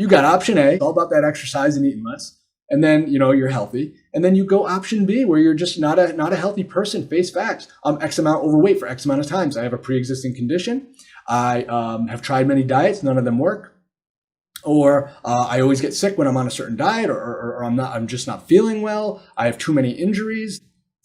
You got option A, all about that exercise and eating less. And then, you're healthy. And then you go option B, where you're just not a healthy person. Face facts. I'm X amount overweight for X amount of times. I have a pre-existing condition. I have tried many diets. None of them work. Or I always get sick when I'm on a certain diet, or I'm just not feeling well. I have too many injuries.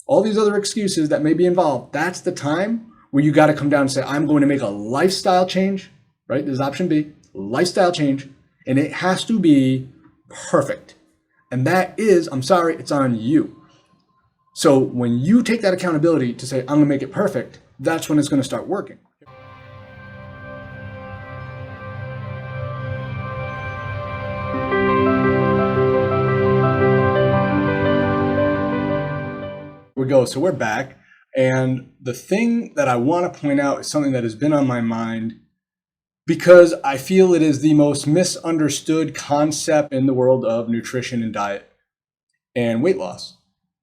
All these other excuses that may be involved. That's the time where you got to come down and say, I'm going to make a lifestyle change, right? This is option B, lifestyle change. And it has to be perfect. And that is, I'm sorry, it's on you. So when you take that accountability to say, I'm going to make it perfect, that's when it's going to start working. We go. So we're back. And the thing that I want to point out is something that has been on my mind, because I feel it is the most misunderstood concept in the world of nutrition and diet and weight loss.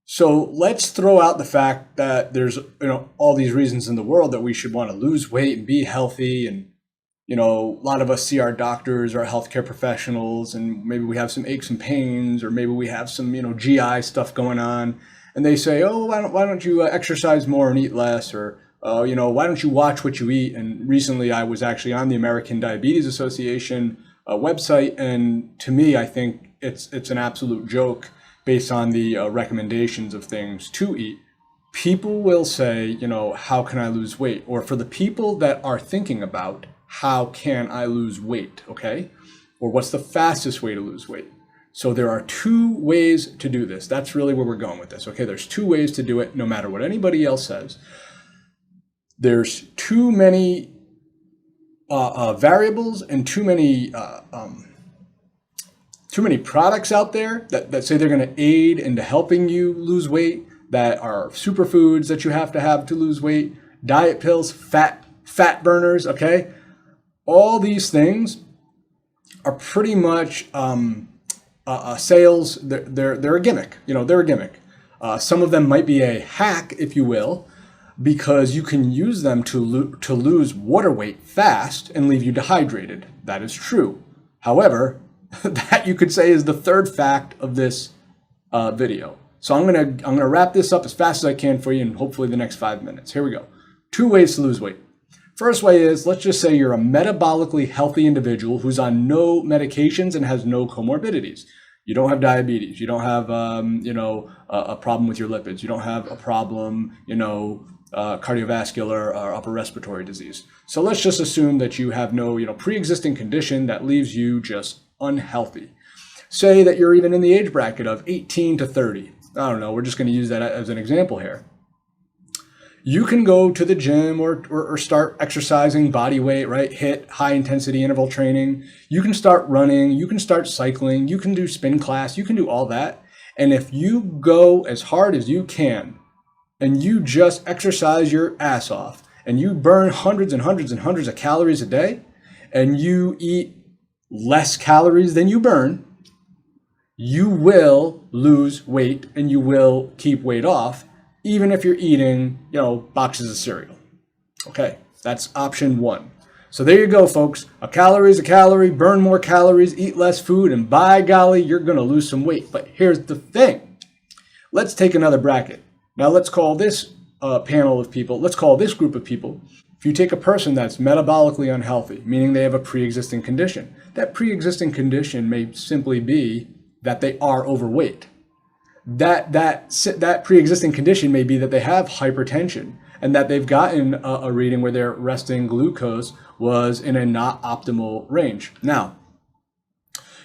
So let's throw out the fact that there's all these reasons in the world that we should want to lose weight and be healthy. And a lot of us see our doctors, our healthcare professionals, and maybe we have some aches and pains, or maybe we have some GI stuff going on, and they say, oh, why don't you exercise more and eat less, or why don't you watch what you eat? And recently I was actually on the American Diabetes Association website. And to me, I think it's an absolute joke based on the recommendations of things to eat. People will say, how can I lose weight? Or for the people that are thinking about, how can I lose weight? Okay. Or what's the fastest way to lose weight? So there are two ways to do this. That's really where we're going with this. Okay. There's two ways to do it, no matter what anybody else says. There's too many variables and too many products out there that say they're going to aid into helping you lose weight, that are superfoods that you have to lose weight, diet pills, fat burners. Okay, all these things are pretty much sales. They're a gimmick. They're a gimmick. Some of them might be a hack, if you will, because you can use them to lose water weight fast and leave you dehydrated. That is true. However, that you could say is the third fact of this video. So I'm gonna wrap this up as fast as I can for you in hopefully the next 5 minutes. Here we go. Two ways to lose weight. First way is, let's just say you're a metabolically healthy individual who's on no medications and has no comorbidities. You don't have diabetes. You don't have, a problem with your lipids. You don't have a problem, cardiovascular or upper respiratory disease. So let's just assume that you have no, pre-existing condition that leaves you just unhealthy. Say that you're even in the age bracket of 18 to 30. I don't know. We're just going to use that as an example here. You can go to the gym or start exercising body weight, right? HIIT, high intensity interval training. You can start running. You can start cycling. You can do spin class. You can do all that. And if you go as hard as you can, and you just exercise your ass off, and you burn hundreds and hundreds and hundreds of calories a day, and you eat less calories than you burn, you will lose weight and you will keep weight off, even if you're eating, boxes of cereal. Okay, that's option one. So there you go, folks. A calorie is a calorie, burn more calories, eat less food, and by golly, you're going to lose some weight. But here's the thing. Let's take another bracket. Now let's call this panel of people, let's call this group of people. If you take a person that's metabolically unhealthy, meaning they have a pre-existing condition, that pre-existing condition may simply be that they are overweight. That pre-existing condition may be that they have hypertension and that they've gotten a reading where their resting glucose was in a not optimal range. Now,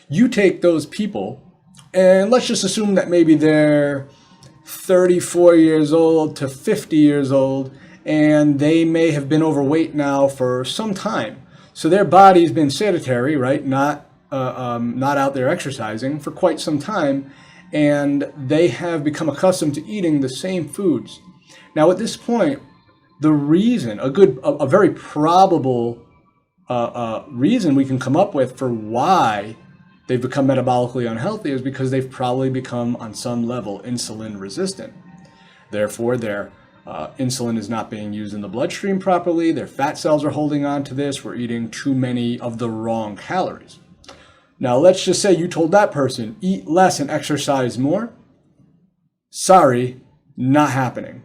you take those people and let's just assume that maybe they're 34 years old to 50 years old, and they may have been overweight now for some time. So their body's been sedentary, right? Not out there exercising for quite some time, and they have become accustomed to eating the same foods. Now, at this point, the reason, a very probable reason we can come up with for why they've become metabolically unhealthy is because they've probably become, on some level, insulin resistant. Therefore, their insulin is not being used in the bloodstream properly. Their fat cells are holding on to this. We're eating too many of the wrong calories. Now, let's just say you told that person, eat less and exercise more. Sorry, not happening.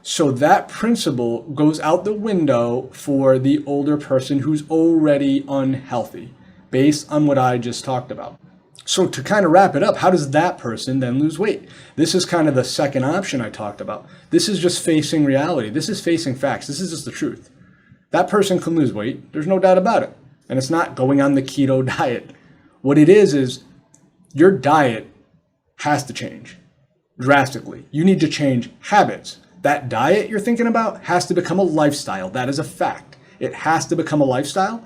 So that principle goes out the window for the older person who's already unhealthy, based on what I just talked about. So to kind of wrap it up, how does that person then lose weight? This is kind of the second option I talked about. This is just facing reality. This is facing facts. This is just the truth. That person can lose weight. There's no doubt about it. And it's not going on the keto diet. What it is your diet has to change drastically. You need to change habits. That diet you're thinking about has to become a lifestyle. That is a fact. It has to become a lifestyle,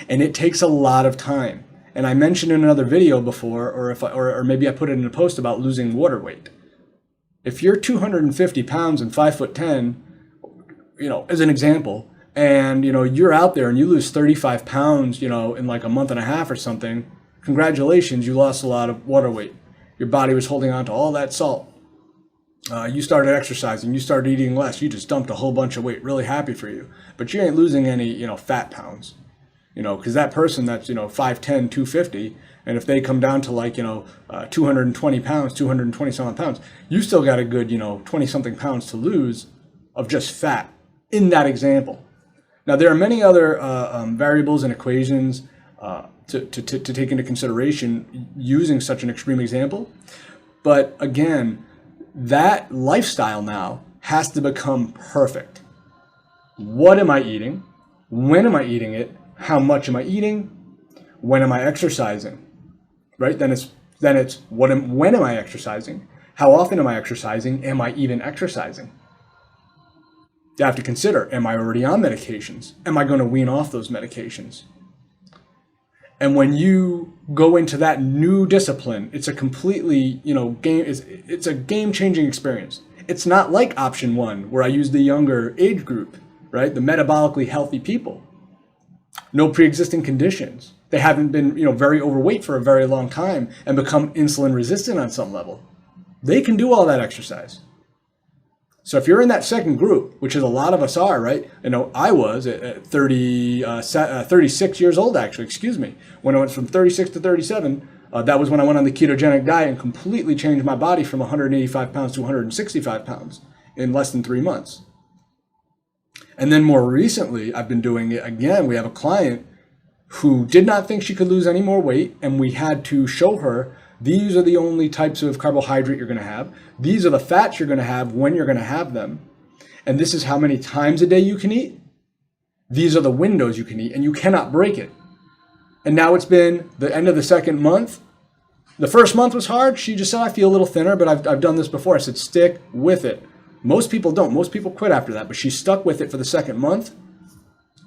and it takes a lot of time. And I mentioned in another video before, or maybe I put it in a post about losing water weight. If you're 250 pounds and 5'10", as an example, and you're out there and you lose 35 pounds, in like a month and a half or something, congratulations, you lost a lot of water weight. Your body was holding on to all that salt. You started exercising, you started eating less, you just dumped a whole bunch of weight, really happy for you. But you ain't losing any, fat pounds, because that person that's, 5'10", 250, and if they come down to like, 220 pounds, 220 something pounds, you still got a good, 20 something pounds to lose of just fat in that example. Now, there are many other variables and equations to take into consideration using such an extreme example. But again, that lifestyle now has to become perfect. What am I eating? When am I eating it? How much am I eating? When am I exercising? Right? Then it's when am I exercising? How often am I exercising? Am I even exercising? You have to consider, am I already on medications? Am I going to wean off those medications? And when you go into that new discipline, it's a completely, it's a game-changing experience. It's not like option one, where I use the younger age group, right? The metabolically healthy people. No pre-existing conditions. They haven't been, very overweight for a very long time and become insulin resistant on some level. They can do all that exercise. So if you're in that second group, which is a lot of us are, right? I was at 36 years old, actually, when I went from 36 to 37. That was when I went on the ketogenic diet and completely changed my body from 185 pounds to 165 pounds in less than 3 months. And then more recently, I've been doing it again. We have a client who did not think she could lose any more weight, and we had to show her these are the only types of carbohydrate you're going to have. These are the fats you're going to have when you're going to have them. And this is how many times a day you can eat. These are the windows you can eat, and you cannot break it. And now it's been the end of the second month. The first month was hard. She just said, I feel a little thinner, but I've done this before. I said, stick with it. Most people don't. Most people quit after that, but she stuck with it for the second month.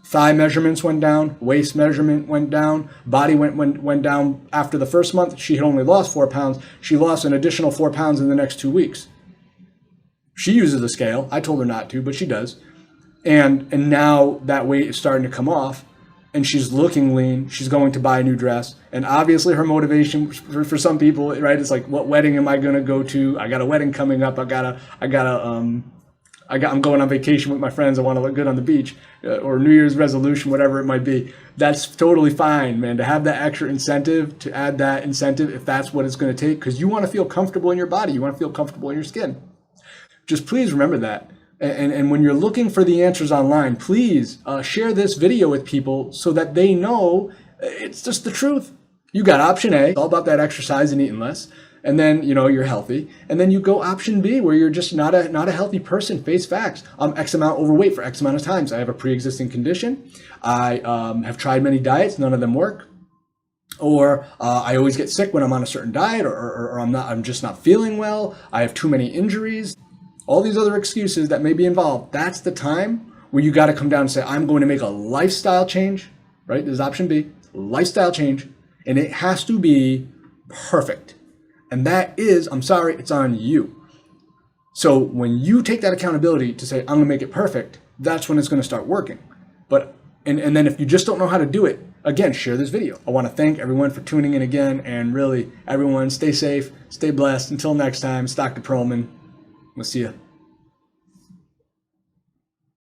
Thigh measurements went down, waist measurement went down, body went down after the first month. She had only lost 4 pounds. She lost an additional 4 pounds in the next 2 weeks. She uses a scale. I told her not to, but she does. And now that weight is starting to come off, and she's looking lean. She's going to buy a new dress. And obviously her motivation for some people, right, it's like, what wedding am I going to go to? I got a wedding coming up. I'm going on vacation with my friends. I want to look good on the beach, or New Year's resolution, whatever it might be. That's totally fine, man, to have that extra incentive, to add that incentive if that's what it's going to take, because you want to feel comfortable in your body. You want to feel comfortable in your skin. Just please remember that. And when you're looking for the answers online, please share this video with people so that they know it's just the truth. You got option A, all about that exercise and eating less. And then, you're healthy. And then you go option B, where you're just not a healthy person. Face facts. I'm X amount overweight for X amount of times. I have a pre-existing condition. I have tried many diets. None of them work. Or I always get sick when I'm on a certain diet, or I'm just not feeling well. I have too many injuries. All these other excuses that may be involved. That's the time where you got to come down and say, I'm going to make a lifestyle change, right? This is option B, lifestyle change. And it has to be perfect. And that is, I'm sorry, it's on you. So when you take that accountability to say, I'm going to make it perfect, that's when it's going to start working. But and then if you just don't know how to do it, again, share this video. I want to thank everyone for tuning in again. And really, everyone, stay safe, stay blessed. Until next time, it's Dr. Pearlman. We'll see you.